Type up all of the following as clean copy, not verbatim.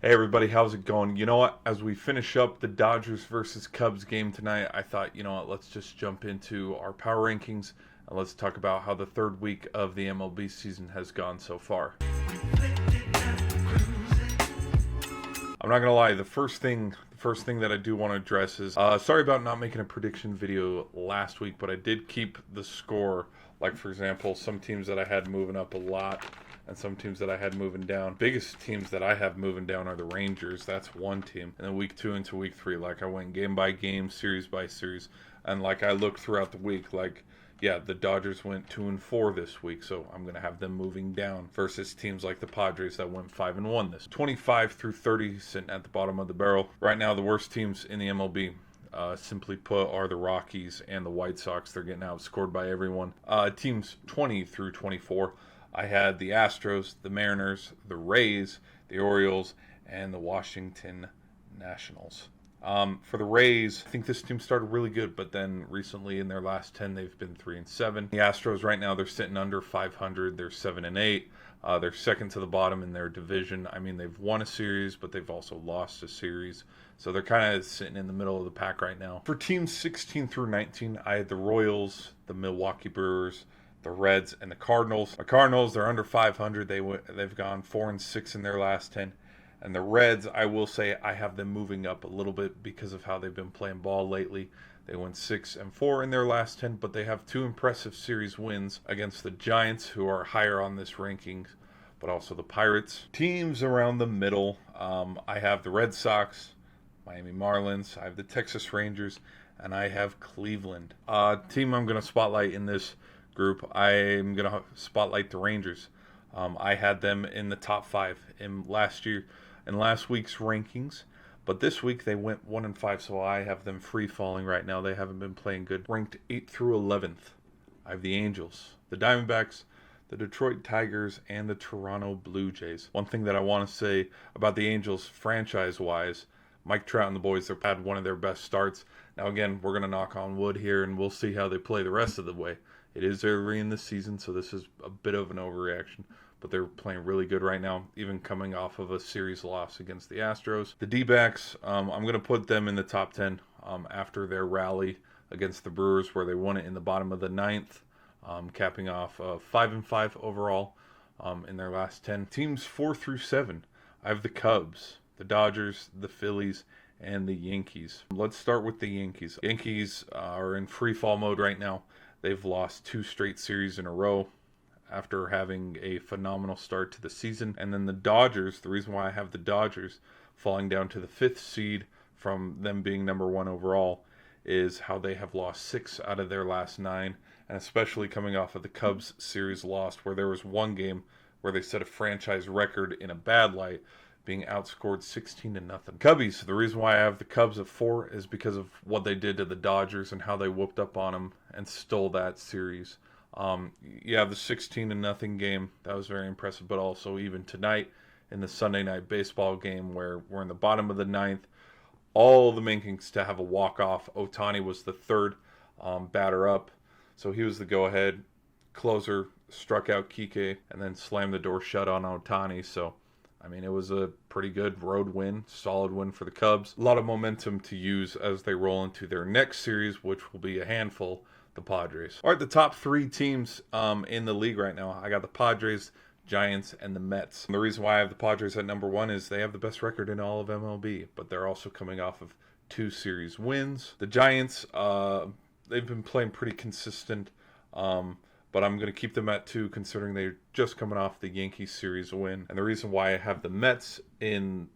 Hey everybody, how's it going? You know what? As we finish up the Dodgers versus Cubs game tonight, I thought, you know what, let's just jump into our power rankings and let's talk about how the third week of the MLB season has gone so far. I'm not gonna lie, the first thing that I do want to address is sorry about not making a prediction video last week, but I did keep the score. Like, for example, some teams that I had moving up a lot and some teams that I had moving down. Biggest teams that I have moving down are the Rangers. That's one team. And then week 2 into week 3, like, I went game by game, series by series, and like I looked throughout the week, like, yeah, the Dodgers went 2-4 this week, so I'm going to have them moving down versus teams like the Padres that went 5-1 this. 25 through 30 sitting at the bottom of the barrel. Right now, the worst teams in the MLB, simply put, are the Rockies and the White Sox. They're getting outscored by everyone. Teams 20 through 24, I had the Astros, the Mariners, the Rays, the Orioles, and the Washington Nationals. For the Rays, I think this team started really good, but then recently in their last 10, they've been 3-7. The Astros right now, they're sitting under 500. They're 7-8. They're second to the bottom in their division. I mean, they've won a series, but they've also lost a series. So they're kind of sitting in the middle of the pack right now. For teams 16 through 19, I had the Royals, the Milwaukee Brewers, the Reds, and the Cardinals. The Cardinals, they're under 500. They've gone 4-6 in their last 10. And the Reds, I will say, I have them moving up a little bit because of how they've been playing ball lately. They went 6-4 in their last 10, but they have 2 impressive series wins against the Giants, who are higher on this ranking, but also the Pirates. Teams around the middle, I have the Red Sox, Miami Marlins, I have the Texas Rangers, and I have Cleveland. Team I'm going to spotlight in this group, I'm going to spotlight the Rangers. I had them in the top 5 in last week's rankings, but this week they went 1-5, so I have them free falling right now. They haven't been playing good. Ranked 8th through 11th, I have the Angels, the Diamondbacks, the Detroit Tigers, and the Toronto Blue Jays. One thing that I want to say about the Angels franchise-wise, Mike Trout and the boys, they've had one of their best starts. Now again, we're going to knock on wood here, and we'll see how they play the rest of the way. It is early in the season, so this is a bit of an overreaction, but they're playing really good right now, even coming off of a series loss against the Astros. The D-backs, I'm going to put them in the top 10 after their rally against the Brewers, where they won it in the bottom of the 9th, capping off 5-5 overall in their last 10. Teams 4 through 7, I have the Cubs, the Dodgers, the Phillies, and the Yankees. Let's start with the Yankees. Yankees are in free fall mode right now. They've lost 2 straight series in a row after having a phenomenal start to the season. And then the Dodgers, the reason why I have the Dodgers falling down to the 5th seed from them being number 1 overall is how they have lost 6 out of their last 9, and especially coming off of the Cubs series lost, where there was one game where they set a franchise record in a bad light, being outscored 16-0. Cubbies, the reason why I have the Cubs at 4 is because of what they did to the Dodgers and how they whooped up on them and stole that series. You have the 16-0 game. That was very impressive, but also even tonight in the Sunday night baseball game where we're in the bottom of the 9th, all the makings to have a walk-off. Ohtani was the 3rd batter up, so he was the go-ahead. Closer struck out Kike and then slammed the door shut on Ohtani, so I mean, it was a pretty good road win, solid win for the Cubs. A lot of momentum to use as they roll into their next series, which will be a handful, the Padres. All right, the top 3 teams in the league right now. I got the Padres, Giants, and the Mets. And the reason why I have the Padres at number 1 is they have the best record in all of MLB, but they're also coming off of 2 series wins. The Giants, they've been playing pretty consistent, but I'm going to keep them at 2 considering they're just coming off the Yankees series win. And the reason why I have the Mets in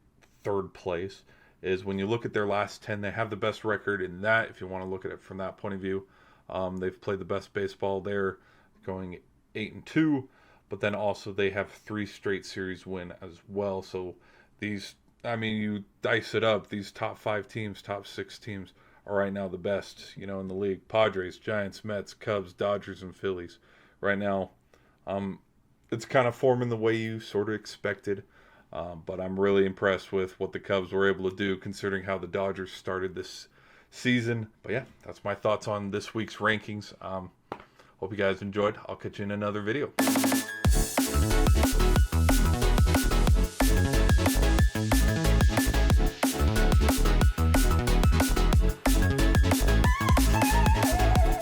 3rd place is when you look at their last 10, they have the best record in that, if you want to look at it from that point of view. They've played the best baseball. They're going 8-2, but then also they have 3 straight series win as well. So these, I mean, you dice it up, these top 5 teams, top 6 teams are right now the best, in the league. Padres, Giants, Mets, Cubs, Dodgers, and Phillies. Right now, it's kind of forming the way you sort of expected, but I'm really impressed with what the Cubs were able to do considering how the Dodgers started this season. But yeah, that's my thoughts on this week's rankings. Hope you guys enjoyed. I'll catch you in another video.